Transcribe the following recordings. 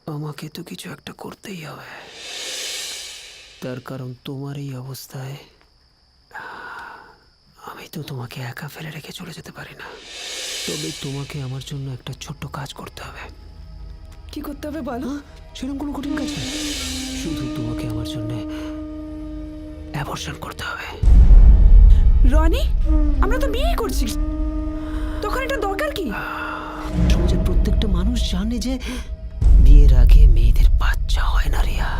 আমাকে তো কিছু একটা করতেই হবে, তার কারণ তোমার এই অবস্থায় আমি তো তোমাকে একা ফেলে রেখে চলে যেতে পারি না। তবে তোমাকে আমার জন্য একটা ছোট্ট কাজ করতে হবে। কি করতে হবে বলো? সেরকম কোনো কঠিন কাজ না, শুধু তোমাকে আমার জন্য অ্যাবর্শন করতে হবে। রনি, আমরা তো বিয়ে করছি, তখন এটা দরকার কি? সমাজের প্রত্যেকটা মানুষ জানে যে বিয়ের আগে মেয়েদের বাচ্চা হয় না রিয়া,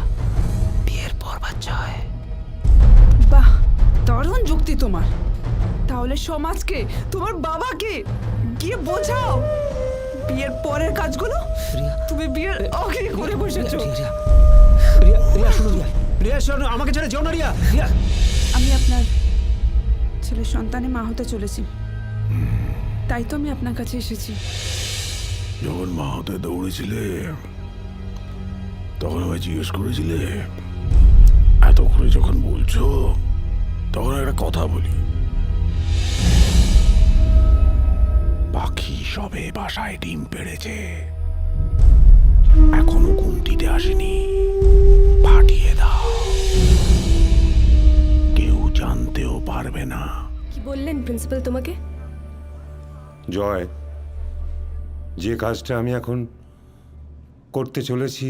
বিয়ের পর বাচ্চা হয়। বাহ, দারুণ যুক্তি তোমার। তাহলে সমাজকে, তোমার বাবাকে গিয়ে বোঝাও বিয়ের পরের কাজগুলো রিয়া, তুমি বিয়ের আগে করে বসেছো। রিয়া, রিয়া, রিয়া, শোনো রিয়া, রিয়া শোনো, আমাকে ছেড়ে যেও না রিয়া। রিয়া, আমি আপনার ছেলের সন্তানে মা হতে চলেছি, তাই তো আমি আপনার কাছে এসেছি। যখন মা হতে দৌড়েছিলে তখন আমায় জিজ্ঞেস করেছিলে, এত করে যখন বলছো তখন একটা কথা বলি। পাখি সবে বাসায় ডিম পেড়েছে, এখনো গুমটিতে আসেনি, ফাটিয়ে দাও, কেউ জানতেও পারবে না। কি বললেন প্রিন্সিপাল তোমাকে? জয়, যে কাজটা আমি এখন করতে চলেছি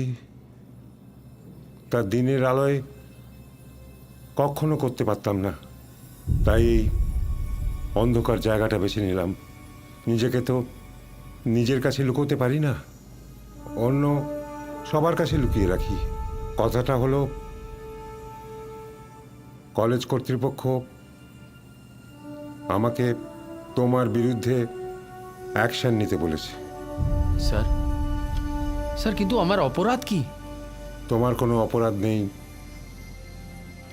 তা দিনের আলোয় কখনো করতে পারতাম না, তাই এই অন্ধকার জায়গাটা বেছে নিলাম। নিজেকে তো নিজের কাছে লুকোতে পারি না, অন্য সবার কাছে লুকিয়ে রাখি। কথাটা হলো, কলেজ কর্তৃপক্ষ আমাকে তোমার বিরুদ্ধে অ্যাকশন নিতে বলেছে। স্যার, স্যার কিন্তু আমার অপরাধ কি? তোমার কোনো অপরাধ নেই,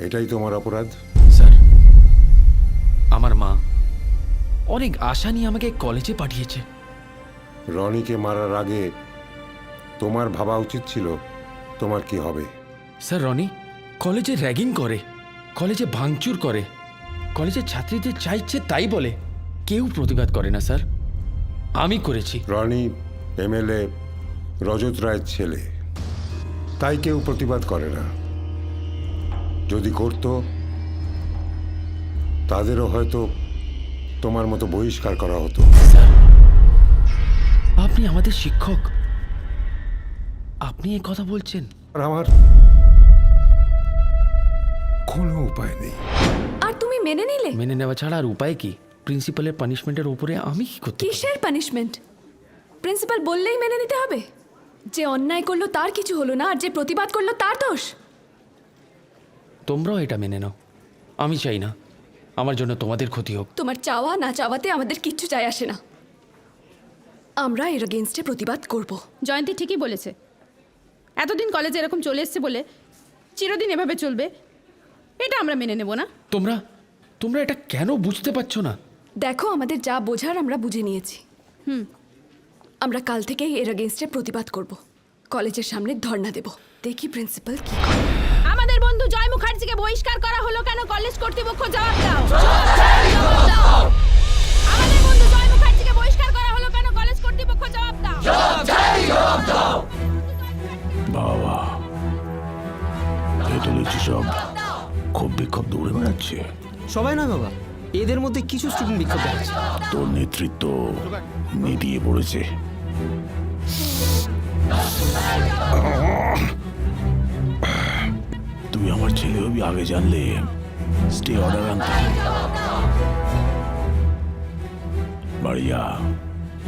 এটাই তোমার অপরাধ। স্যার, আমার মা অনেক আশা নিয়ে আমাকে কলেজে পাঠিয়েছে। রনিকে মারার আগে তোমার ভাবা উচিত ছিল তোমার কি হবে। স্যার, রনি কলেজে র্যাগিং করে, কলেজে ভাঙচুর করে, কলেজের ছাত্রীদের যা ইচ্ছে তাই বলে, কেউ প্রতিবাদ করে না স্যার। আমি করেছি। রনি এমএলএ রজত রায়ের ছেলে, তাই কেউ প্রতিবাদ করে না। যদি করত তাদেরও হয়তো তোমার মতো বহিষ্কার করা হতো। স্যার, আপনি আমাদের শিক্ষক, আপনি এই কথা বলছেন? আর আমার কোনো উপায় নেই। আর তুমি মেনে নিলে? মেনে নেওয়া ছাড়া আর উপায় কি? প্রিন্সিপালের পানিশমেন্টের উপরে আমি কি করতে পারি? কিসের পানিশমেন্ট? প্রিন্সিপাল বললেই মেনে নিতে হবে? যে অন্যায় করলো তার কিছু হলো না, আর যে প্রতিবাদ করলো তার দোষ? তোমরাও এটা মেনে নাও। আমি চাই না আমার জন্য তোমাদের ক্ষতি হোক। তোমার চাওয়া না চাওয়াতে আমাদের কিচ্ছু যায় আসে না। আমরা এর এগেইনস্টে প্রতিবাদ করব। জয়ন্তী ঠিকই বলেছে, এতদিন কলেজে এরকম চলে এসছে বলে চিরদিন এভাবে চলবে এটা আমরা মেনে নেব না। তোমরা তোমরা এটা কেন বুঝতে পারছো না? দেখো, আমাদের যা বোঝার আমরা বুঝে নিয়েছি। আমরা কাল থেকেই এর এগেইনস্টে প্রতিবাদ করব, কলেজের সামনে ধর্ণা দেব। দেখি প্রিন্সিপাল কি করে। আমাদের বন্ধু জয় মুখার্জিকে বহিষ্কার করা হলো কেন? কলেজ কর্তৃপক্ষ জবাব দাও। আমাদের বন্ধু জয় মুখার্জিকে বহিষ্কার করা হলো কেন? কলেজ কর্তৃপক্ষ জবাব দাও। বাবা, এই তো দেখছি সব খুব বিক্ষোভ দৌড়ে বেড়াচ্ছে। সবাই নয় বাবা, এদের মধ্যে কিছু স্টুডেন্ট বিক্ষোভ দেখাচ্ছে। তোর নেতৃত্ব নিদিয়ে পড়েছে। তুই আমার ছেলে হবি, আগে জানলে স্টে অর্ডার আনতাম। বাড়ি যা,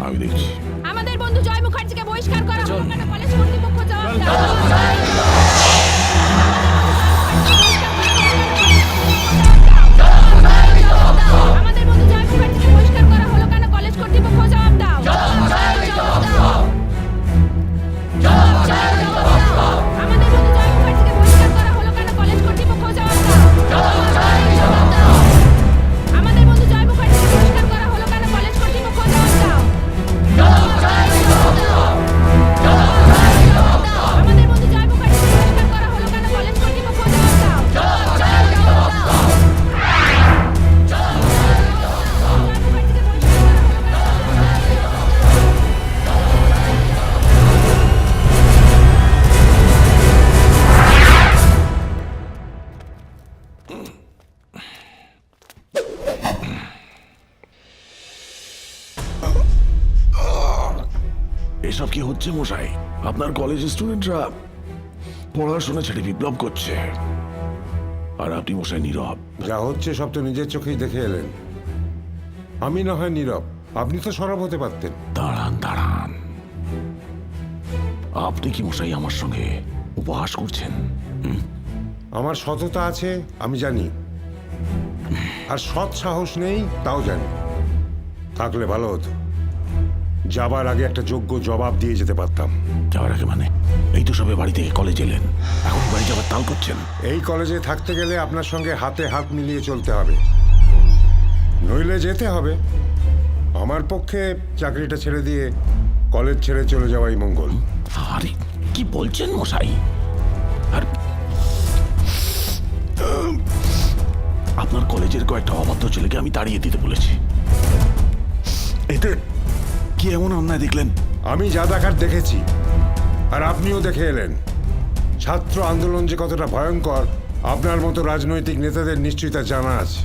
আমি দেখছি। আমাদের বন্ধু জয় মুখার্জিকে বহিষ্কার করা হলো কেন? কলেজ কর্তৃপক্ষ জবাব দাও। আমাদের বন্ধু জয় মুখার্জিকে বহিষ্কার করা হলো কেন? কলেজ কর্তৃপক্ষ জবাব দাও। আমাদের বন্ধু জয় মুখার্জিকে বহিষ্কার করা হলো কেন? কলেজ কর্তৃপক্ষ জবাব দাও। আমাদের বন্ধু জয় মুখার্জিকে বহিষ্কার করা হলো কেন? কলেজ কর্তৃপক্ষ জবাব দাও। হচ্ছে মশাই, আপনার কলেজের স্টুডেন্টরা পড়াশোনা ছেড়ে বিপ্লব করছে, আর আপনি মশাই নীরব। যা হচ্ছে সব তো নিজের চোখেই দেখে এলেন। আমি না হয় নীরব, আপনি তো সরব হতে পারতেন। দাঁড়ান দাঁড়ান, আপনি কি মশাই আমার সঙ্গে উপহাস করছেন? আমার সততা আছে আমি জানি, আর সৎ সাহস নেই তাও জানি। থাকলে ভালো হতো, যাবার আগে একটা যোগ্য জবাব দিয়ে যেতে পারতাম। যাওয়ার আগে মানে? এই তো সবে বাড়ি থেকে কলেজ এলেন, এখন বাড়ি যাবার তাল করছেন। এই কলেজে থাকতে গেলে আপনার সঙ্গে হাতে হাত মিলিয়ে চলতে হবে, নইলে যেতে হবে। আমার পক্ষে চাকরিটা ছেড়ে দিয়ে কলেজ ছেড়ে চলে যাওয়াই মঙ্গল। আরে কি বলছেন মশাই? আর আপনার কলেজের কয়েকটা অবাধ্য ছেলেকে আমি তাড়িয়ে দিতে বলেছি। এতে কি এমন অন্যায় দেখলেন? আমি যা দেখার দেখেছি, আর আপনিও দেখে এলেন। ছাত্র আন্দোলন যে কতটা ভয়ঙ্কর আপনার মতো রাজনৈতিক নেতাদের নিশ্চয়ই তা জানা আছে।